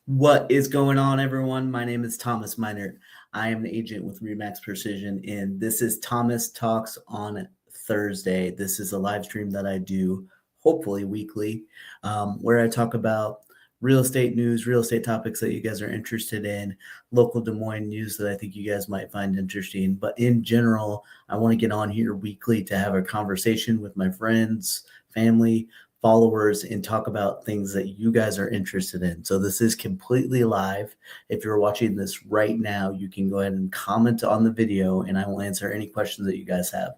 What is going on, everyone? My name is Thomas Minert. I am an agent with Remax Precision, and this is Thomas Talks on Thursday. This is a live stream that I do, hopefully weekly, where I talk about real estate news, real estate topics that you guys are interested in, local Des Moines news that I think you guys might find interesting. But in general, I want to get on here weekly to have a conversation with my friends, family, followers, and talk about things that you guys are interested in. So this is completely live. If you're watching this right now, you can go ahead and comment on the video and I will answer any questions that you guys have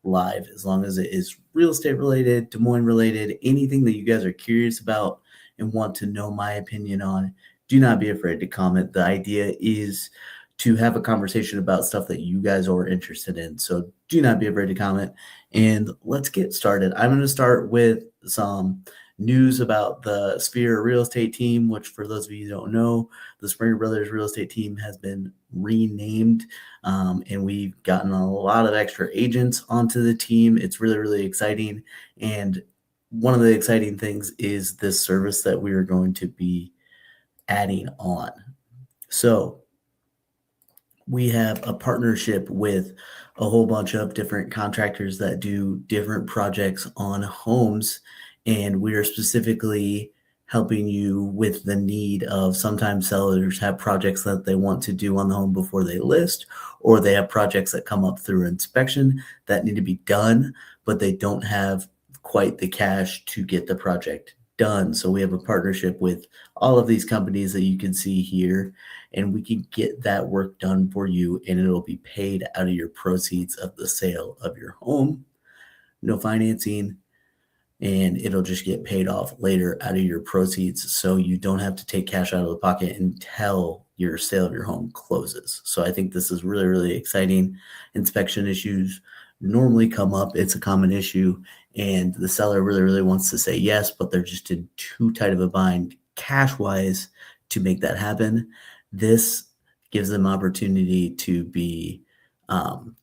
live, as long as it is real estate related, Des Moines related, anything that you guys are curious about and want to know my opinion on. Do not be afraid to comment. The idea is to have a conversation about stuff that you guys are interested in. So do not be afraid to comment. And let's get started. I'm going to start with some news about the Sphere real estate team, which for those of you who don't know, the Springer Brothers real estate team has been renamed, and we've gotten a lot of extra agents onto the team. It's really, really exciting. And one of the exciting things is this service that we are going to be adding on. So we have a partnership with a whole bunch of different contractors that do different projects on homes. And we are specifically helping you with the need of, sometimes sellers have projects that they want to do on the home before they list, or they have projects that come up through inspection that need to be done, but they don't have quite the cash to get the project done. So we have a partnership with all of these companies that you can see here, and we can get that work done for you, and it'll be paid out of your proceeds of the sale of your home. No financing, and it'll just get paid off later out of your proceeds, so you don't have to take cash out of the pocket until your sale of your home closes. So I think this is really, really exciting. Inspection issues normally come up. It's a common issue, and the seller really, really wants to say yes, but they're just in too tight of a bind cash-wise to make that happen. This gives them opportunity to be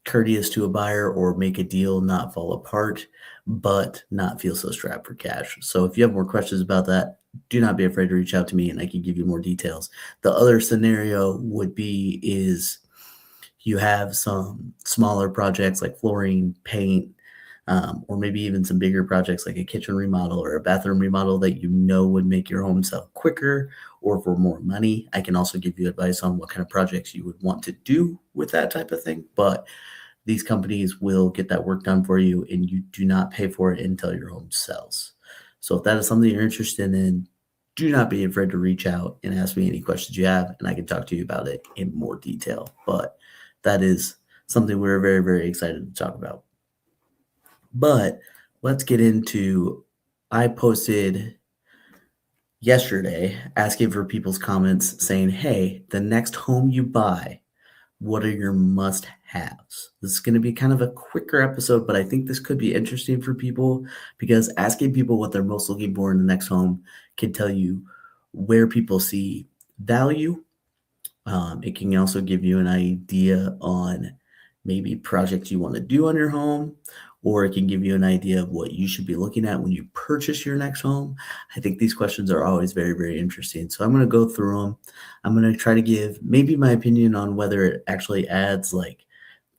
courteous to a buyer or make a deal not fall apart, but not feel so strapped for cash. So if you have more questions about that, do not be afraid to reach out to me and I can give you more details. The other scenario would be is you have some smaller projects like flooring, paint, or maybe even some bigger projects like a kitchen remodel or a bathroom remodel that you know would make your home sell quicker or for more money. I can also give you advice on what kind of projects you would want to do with that type of thing, but these companies will get that work done for you and you do not pay for it until your home sells. So if that is something you're interested in, do not be afraid to reach out and ask me any questions you have, and I can talk to you about it in more detail. But that is something we're very, very excited to talk about. But let's get into, I posted yesterday asking for people's comments saying, hey, the next home you buy, what are your must-haves? This is going to be kind of a quicker episode, but I think this could be interesting for people because asking people what they're most looking for in the next home can tell you where people see value. It can also give you an idea on maybe projects you want to do on your home, or it can give you an idea of what you should be looking at when you purchase your next home. I think these questions are always very, very interesting. So I'm going to go through them. I'm going to try to give maybe my opinion on whether it actually adds like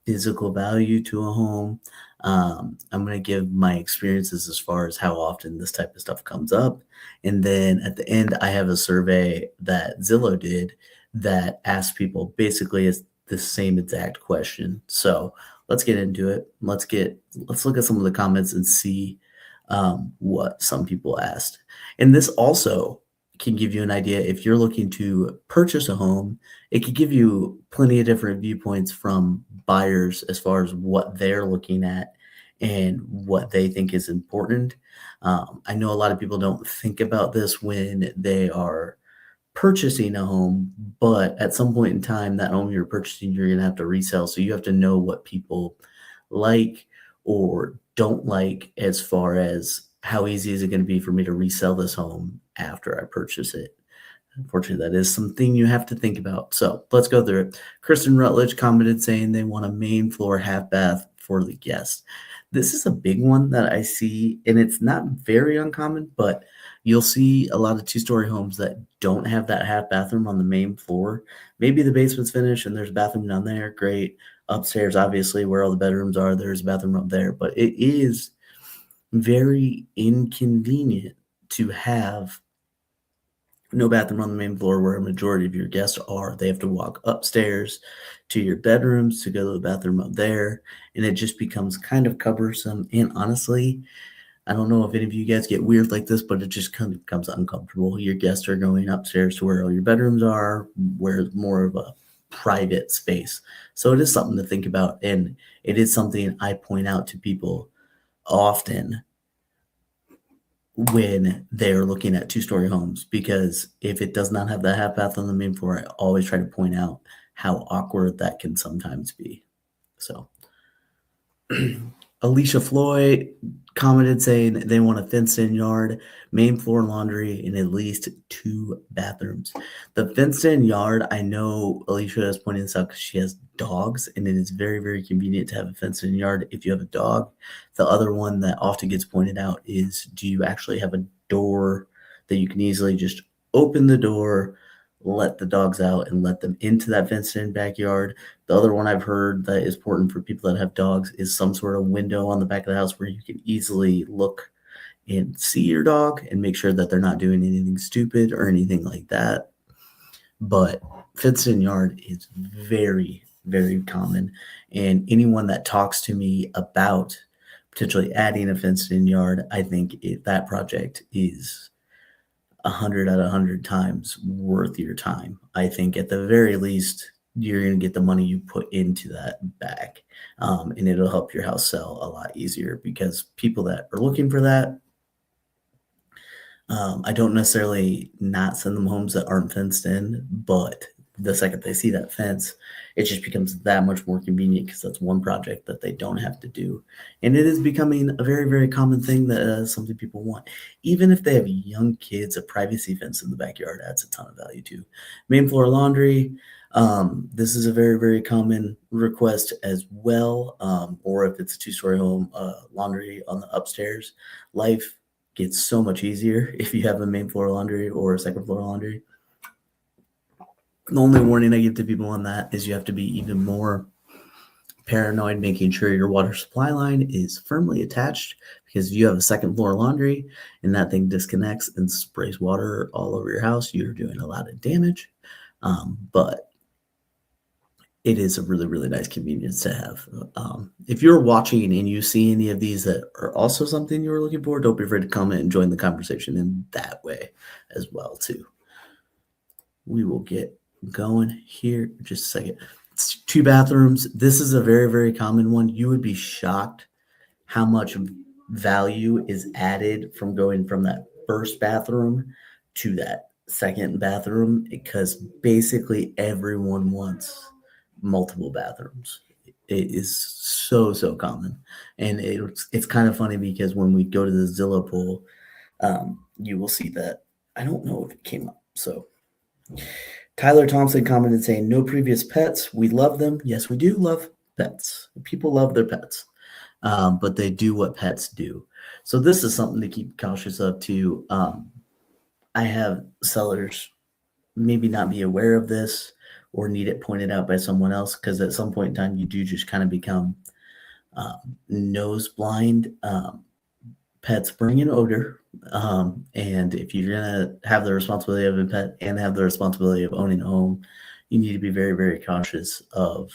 physical value to a home. I'm going to give my experiences as far as how often this type of stuff comes up. And then at the end, I have a survey that Zillow did that asks people basically it's the same exact question. So let's get into it. Let's look at some of the comments and see what some people asked. And this also can give you an idea if you're looking to purchase a home. It could give you plenty of different viewpoints from buyers as far as what they're looking at and what they think is important. I know a lot of people don't think about this when they are purchasing a home, but at some point in time, that home you're purchasing, you're going to have to resell. So you have to know what people like or don't like as far as how easy is it going to be for me to resell this home after I purchase it. Unfortunately, that is something you have to think about. So let's go through it. Kristen Rutledge commented saying they want a main floor half bath for the guest. this is a big one that I see, and it's not very uncommon, but you'll see a lot of two-story homes that don't have that half bathroom on the main floor. Maybe the basement's finished and there's a bathroom down there, great. Upstairs, obviously, where all the bedrooms are, there's a bathroom up there, but it is very inconvenient to have no bathroom on the main floor where a majority of your guests are. They have to walk upstairs to your bedrooms to go to the bathroom up there, and it just becomes kind of cumbersome. And honestly, I don't know if any of you guys get weird like this, but it just kind of becomes uncomfortable. Your guests are going upstairs to where all your bedrooms are, where it's more of a private space. So it is something to think about, and it is something I point out to people often when they're looking at two-story homes, because if it does not have that half bath on the main floor, I always try to point out how awkward that can sometimes be. So Alicia Floyd commented saying they want a fenced-in yard, main floor laundry, and at least 2 bathrooms. The fenced-in yard, I know Alicia is pointing this out because she has dogs, and it is very, very convenient to have a fenced-in yard if you have a dog. The other one that often gets pointed out is, do you actually have a door that you can easily just open the door, let the dogs out, and let them into that fenced-in backyard? The other one I've heard that is important for people that have dogs is some sort of window on the back of the house where you can easily look and see your dog and make sure that they're not doing anything stupid or anything like that. But fenced-in yard is very, very common. And anyone that talks to me about potentially adding a fenced-in yard, I think that project is 100 out of 100 times worth your time. I think at the very least, you're going to get the money you put into that back. And it'll help your house sell a lot easier, because people that are looking for that, I don't necessarily not send them homes that aren't fenced in, but the second they see that fence, it just becomes that much more convenient, because that's one project that they don't have to do. And it is becoming a very, very common thing that something people want. Even if they have young kids, a privacy fence in the backyard adds a ton of value too. Main floor laundry. This is a very, very common request as well. Or if it's a 2-story home, laundry on the upstairs. Life gets so much easier if you have a main floor laundry or a second floor laundry. The only warning I give to people on that is you have to be even more paranoid, making sure your water supply line is firmly attached, because if you have a second floor laundry and that thing disconnects and sprays water all over your house, you're doing a lot of damage. But it is a really, really nice convenience to have. If you're watching and you see any of these that are also something you were looking for, don't be afraid to comment and join the conversation in that way as well too. We will get going here in just a second. It's 2 bathrooms. This is a very, very common one. You would be shocked how much value is added from going from that first bathroom to that second bathroom, because basically everyone wants multiple bathrooms. It is so, so common. And it's kind of funny, because when we go to the Zillow poll, you will see that. I don't know if it came up. So Tyler Thompson commented saying, no previous pets. We love them. Yes, we do love pets. People love their pets, but they do what pets do. So this is something to keep cautious of too. I have sellers maybe not be aware of this or need it pointed out by someone else, because at some point in time, you do just kind of become nose blind. Pets bring an odor. And if you're going to have the responsibility of a pet and have the responsibility of owning a home, you need to be very, very cautious of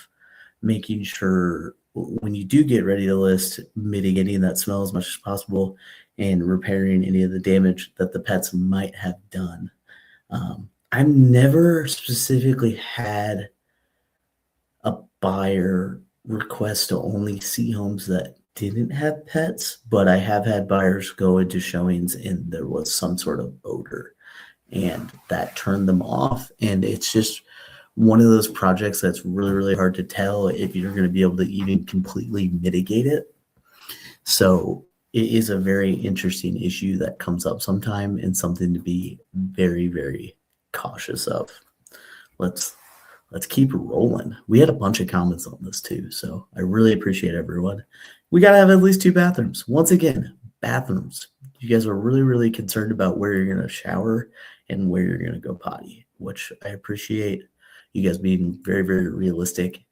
making sure when you do get ready to list, mitigating that smell as much as possible and repairing any of the damage that the pets might have done. I've never specifically had a buyer request to only see homes that didn't have pets, but I have had buyers go into showings and there was some sort of odor, and that turned them off. And it's just one of those projects that's really, really hard to tell if you're going to be able to even completely mitigate it. So it is a very interesting issue that comes up sometime, and something to be very, very cautious of. Let's keep rolling. We had a bunch of comments on this too, so I really appreciate everyone. We got to have at least 2 bathrooms. Once again, bathrooms. You guys are really, really concerned about where you're going to shower and where you're going to go potty, which I appreciate you guys being very, very realistic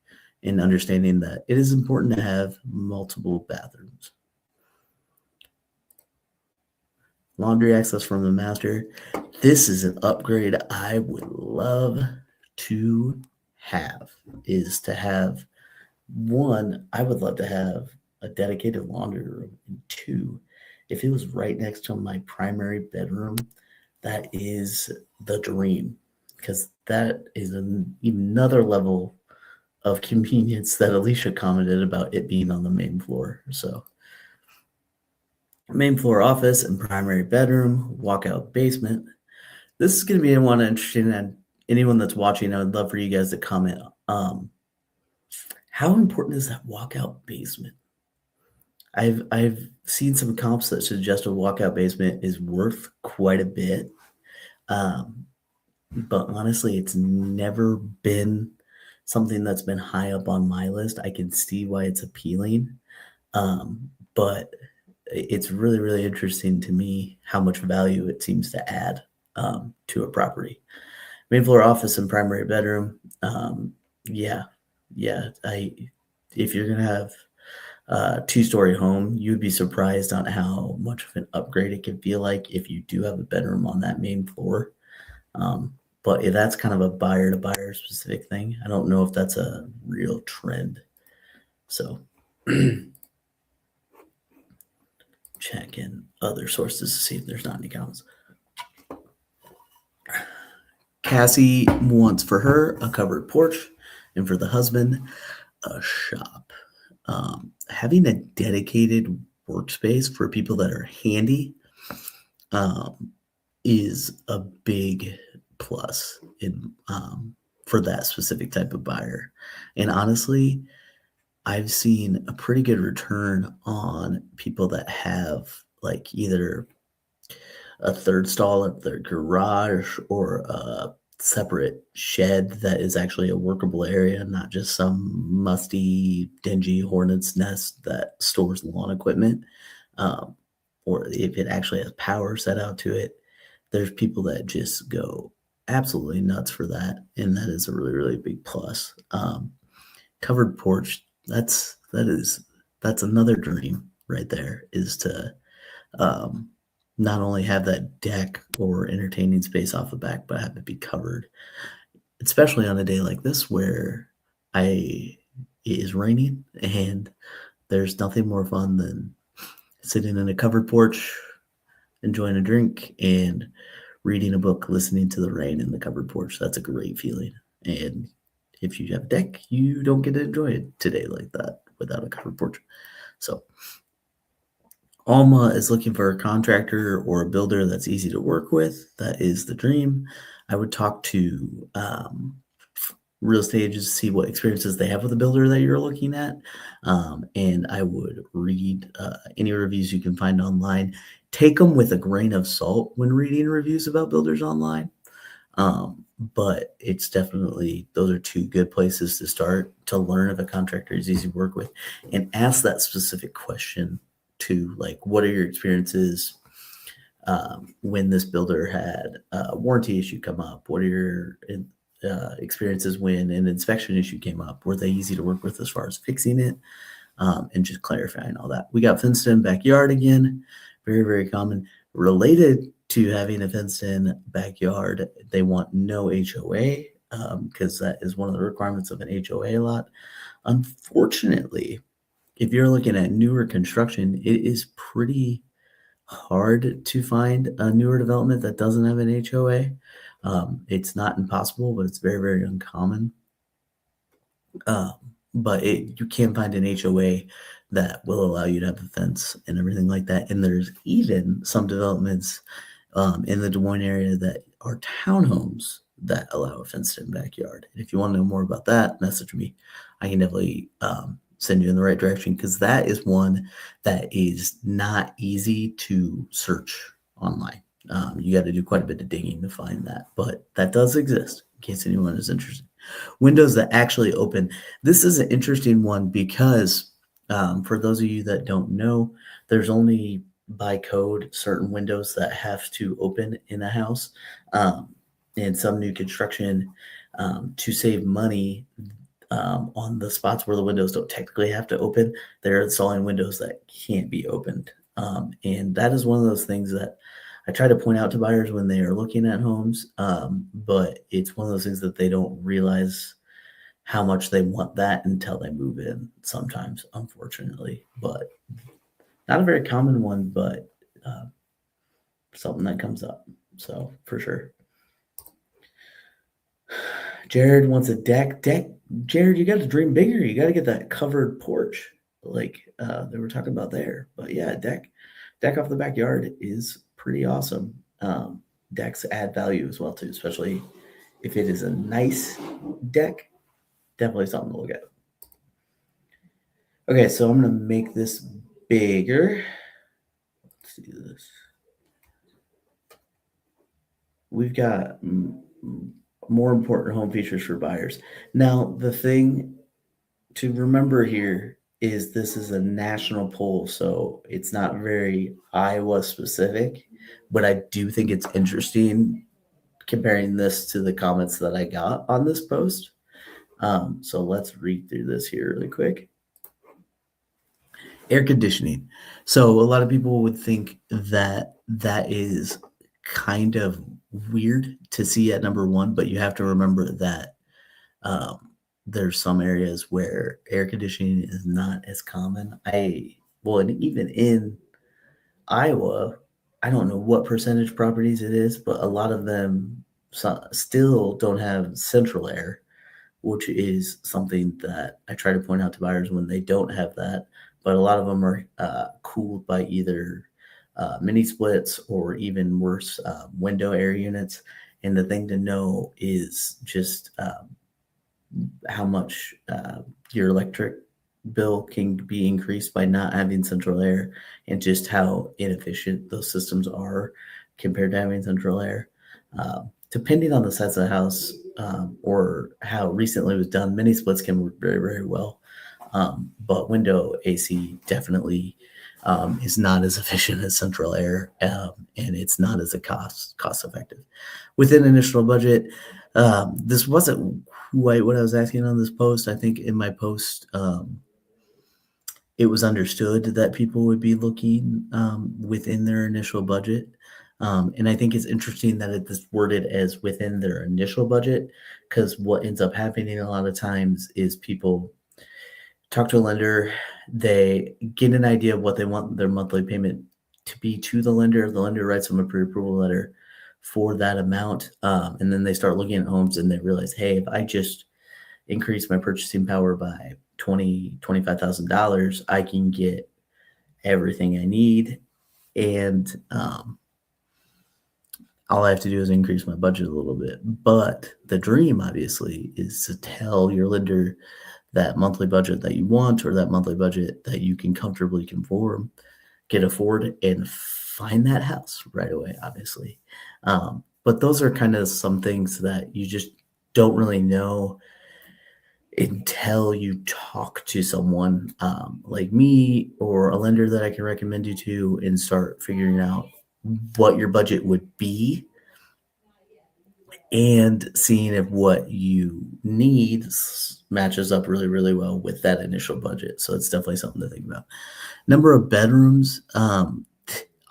in understanding that it is important to have multiple bathrooms. Laundry access from the master. This is an upgrade I would love to have, is to have one, I would love to have a dedicated laundry room. And two, if it was right next to my primary bedroom, that is the dream, because that is another level of convenience that Alicia commented about it being on the main floor. So main floor office and primary bedroom, walkout basement. This is going to be one interesting, and anyone that's watching, I would love for you guys to comment. How important is that walkout basement? I've seen some comps that suggest a walkout basement is worth quite a bit. But honestly, it's never been something that's been high up on my list. I can see why it's appealing. But it's really, really interesting to me how much value it seems to add to a property. Main floor office and primary bedroom. If you're going to have a 2-story home, you'd be surprised on how much of an upgrade it can feel like if you do have a bedroom on that main floor. But if that's kind of a buyer to buyer specific thing, I don't know if that's a real trend. So check in other sources to see if there's not any comments. Cassie wants for her a covered porch, and for the husband, a shop. Having a dedicated workspace for people that are handy is a big plus for that specific type of buyer. And honestly, I've seen a pretty good return on people that have like either a third stall at their garage or a separate shed that is actually a workable area, not just some musty, dingy hornet's nest that stores lawn equipment. Or if it actually has power set out to it, there's people that just go absolutely nuts for that. And that is a really, really big plus. Covered porch, that's another dream right there, is to not only have that deck or entertaining space off the back, but have it be covered, especially on a day like this where it is raining and there's nothing more fun than sitting in a covered porch, enjoying a drink and reading a book, listening to the rain in the covered porch. That's a great feeling. And if you have a deck, you don't get to enjoy it today like that without a covered porch. So Alma is looking for a contractor or a builder that's easy to work with. That is the dream. I would talk to real estate agents to see what experiences they have with the builder that you're looking at. And I would read any reviews you can find online. Take them with a grain of salt when reading reviews about builders online. But it's definitely, those are 2 good places to start to learn if a contractor is easy to work with, and ask that specific question to, like, what are your experiences when this builder had a warranty issue come up? What are your experiences when an inspection issue came up? Were they easy to work with as far as fixing it? And just clarifying all that. We got fenced-in backyard again. Very, very common. Related to having a fenced-in backyard, they want no HOA because that is one of the requirements of an HOA lot. Unfortunately, if you're looking at newer construction, it is pretty hard to find a newer development that doesn't have an HOA. It's not impossible, but it's very, very uncommon. But you can find an HOA that will allow you to have a fence and everything like that. And there's even some developments in the Des Moines area that are townhomes that allow a fenced-in backyard. And if you want to know more about that, message me. I can definitely send you in the right direction, because that is one that is not easy to search online. You got to do quite a bit of digging to find that, but that does exist in case anyone is interested. Windows that actually open. This is an interesting one because For those of you that don't know, there's only by code certain windows that have to open in a house. Um, and some new construction, to save money, on the spots where the windows don't technically have to open, they're installing windows that can't be opened. And that is one of those things that I try to point out to buyers when they are looking at homes. But it's one of those things that they don't realize how much they want that until they move in sometimes, unfortunately. But not a very common one, but something that comes up. So for sure. Jared wants a deck. Jared, you got to dream bigger. You got to get that covered porch, like they were talking about there. But yeah, deck off the backyard is pretty awesome. Decks add value as well too, especially if it is a nice deck. Definitely something to look at. Okay, so I'm gonna make this bigger. Let's see this. We've got more important home features for buyers. Now, the thing to remember here is this is a national poll, so it's not very Iowa specific, but I do think it's interesting comparing this to the comments that I got on this post. So let's read through this here really quick. Air conditioning. So a lot of people would think that that is kind of weird to see at number one, but you have to remember that there's some areas where air conditioning is not as common. And even in Iowa, I don't know what percentage properties it is, but a lot of them still don't have central air, which is something that I try to point out to buyers when they don't have that. But a lot of them are cooled by either mini splits or even worse, window air units. And the thing to know is just how much your electric bill can be increased by not having central air, and just how inefficient those systems are compared to having central air. Depending on the size of the house, or how recently it was done, mini splits can work very, very well. But window AC definitely is not as efficient as central air, and it's not as cost effective. Within initial budget, this wasn't quite what I was asking on this post. I think in my post, it was understood that people would be looking within their initial budget. And I think it's interesting that it's worded as within their initial budget, because what ends up happening a lot of times is people talk to a lender, they get an idea of what they want their monthly payment to be to the lender. The lender writes them a pre-approval letter for that amount. And then they start looking at homes and they realize, hey, if I just increase my purchasing power by $25,000, I can get everything I need. And all I have to do is increase my budget a little bit. But the dream, obviously, is to tell your lender that monthly budget that you want, or that monthly budget that you can comfortably afford, and find that house right away, obviously. But those are kind of some things that you just don't really know until you talk to someone like me or a lender that I can recommend you to, and start figuring out what your budget would be, and seeing if what you need matches up really, really well with that initial budget. So it's definitely something to think about. Number of bedrooms,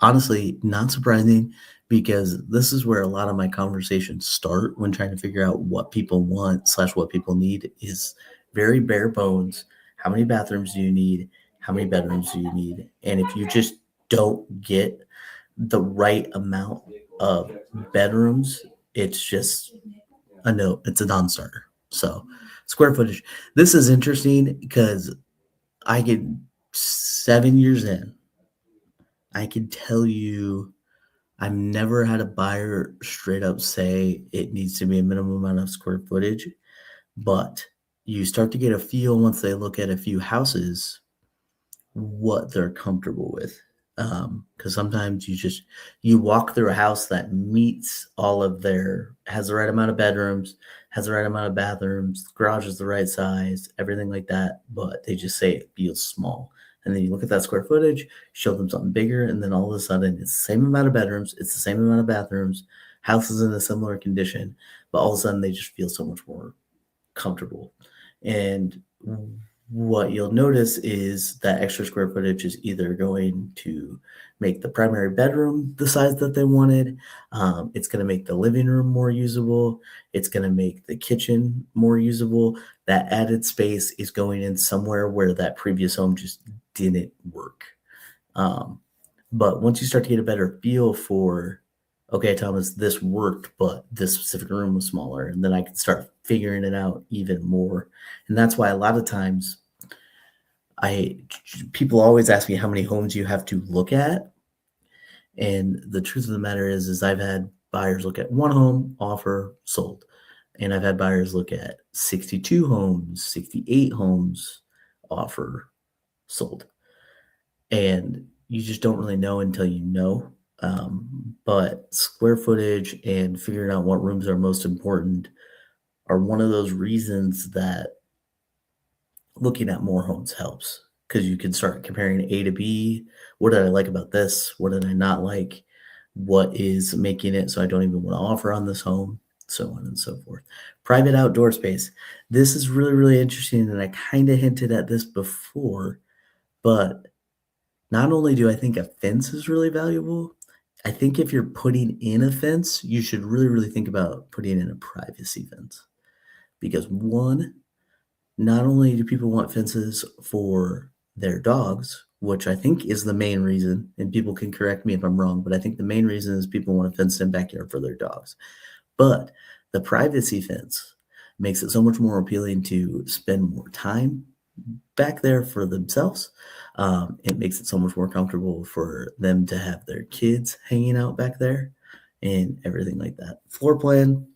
honestly, not surprising, because this is where a lot of my conversations start when trying to figure out what people want / what people need, is very bare bones. How many bathrooms do you need? How many bedrooms do you need? And if you just don't get the right amount of bedrooms, it's just a no, it's a non-starter. So square footage. This is interesting because I could 7 years in, I can tell you I've never had a buyer straight up say it needs to be a minimum amount of square footage, but you start to get a feel once they look at a few houses what they're comfortable with. Because sometimes you walk through a house that meets has the right amount of bedrooms, has the right amount of bathrooms, the garage is the right size, everything like that, but they just say it feels small. And then you look at that square footage, show them something bigger, and then all of a sudden it's the same amount of bedrooms, it's the same amount of bathrooms, house is in a similar condition, but all of a sudden they just feel so much more comfortable. And what you'll notice is that extra square footage is either going to make the primary bedroom the size that they wanted. It's going to make the living room more usable. It's going to make the kitchen more usable. That added space is going in somewhere where that previous home just didn't work. Um, but once you start to get a better feel for, okay, Thomas, this worked, but this specific room was smaller, and then I can start figuring it out even more. And that's why a lot of times people always ask me how many homes you have to look at. And the truth of the matter is I've had buyers look at one home, offer, sold. And I've had buyers look at 62 homes, 68 homes, offer, sold. And you just don't really know until you know. But square footage and figuring out what rooms are most important are one of those reasons that looking at more homes helps, because you can start comparing A to B. What did I like about this? What did I not like? What is making it so I don't even want to offer on this home? So on and so forth. Private outdoor space. This is really, really interesting. And I kind of hinted at this before, but not only do I think a fence is really valuable, I think if you're putting in a fence, you should really, really think about putting in a privacy fence. Because one, not only do people want fences for their dogs, which I think is the main reason, and people can correct me if I'm wrong, but I think the main reason is people want a fenced-in backyard for their dogs. But the privacy fence makes it so much more appealing to spend more time back there for themselves. It makes it so much more comfortable for them to have their kids hanging out back there and everything like that. Floor plan,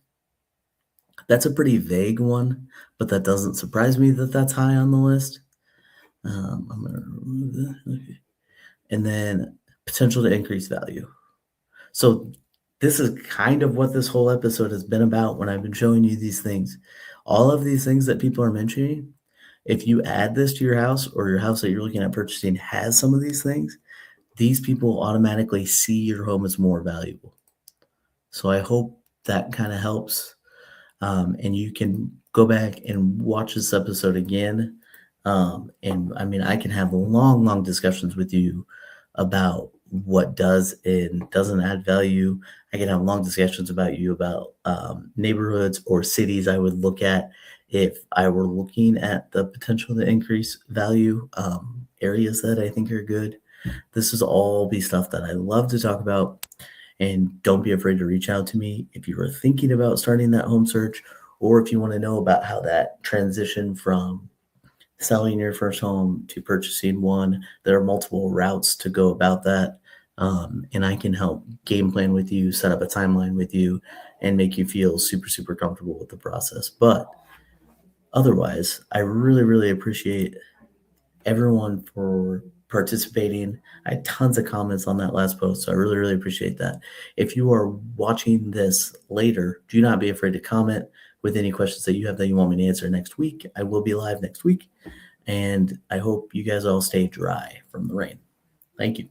that's a pretty vague one, but that doesn't surprise me that that's high on the list. I'm going to remove that. Okay. And then potential to increase value. So this is kind of what this whole episode has been about when I've been showing you these things. All of these things that people are mentioning, if you add this to your house, or your house that you're looking at purchasing has some of these things, these people automatically see your home as more valuable. So I hope that kind of helps. And you can go back and watch this episode again. And I mean, I can have long, long discussions with you about what does and doesn't add value. I can have long discussions about neighborhoods or cities I would look at if I were looking at the potential to increase value, areas that I think are good. This is all be stuff that I love to talk about. And don't be afraid to reach out to me if you are thinking about starting that home search, or if you want to know about how that transition from selling your first home to purchasing one. There are multiple routes to go about that. And I can help game plan with you, set up a timeline with you, and make you feel super, super comfortable with the process. But otherwise, I really, really appreciate everyone for participating. I had tons of comments on that last post, so I really, really appreciate that. If you are watching this later, do not be afraid to comment with any questions that you have that you want me to answer next week. I will be live next week, and I hope you guys all stay dry from the rain. Thank you.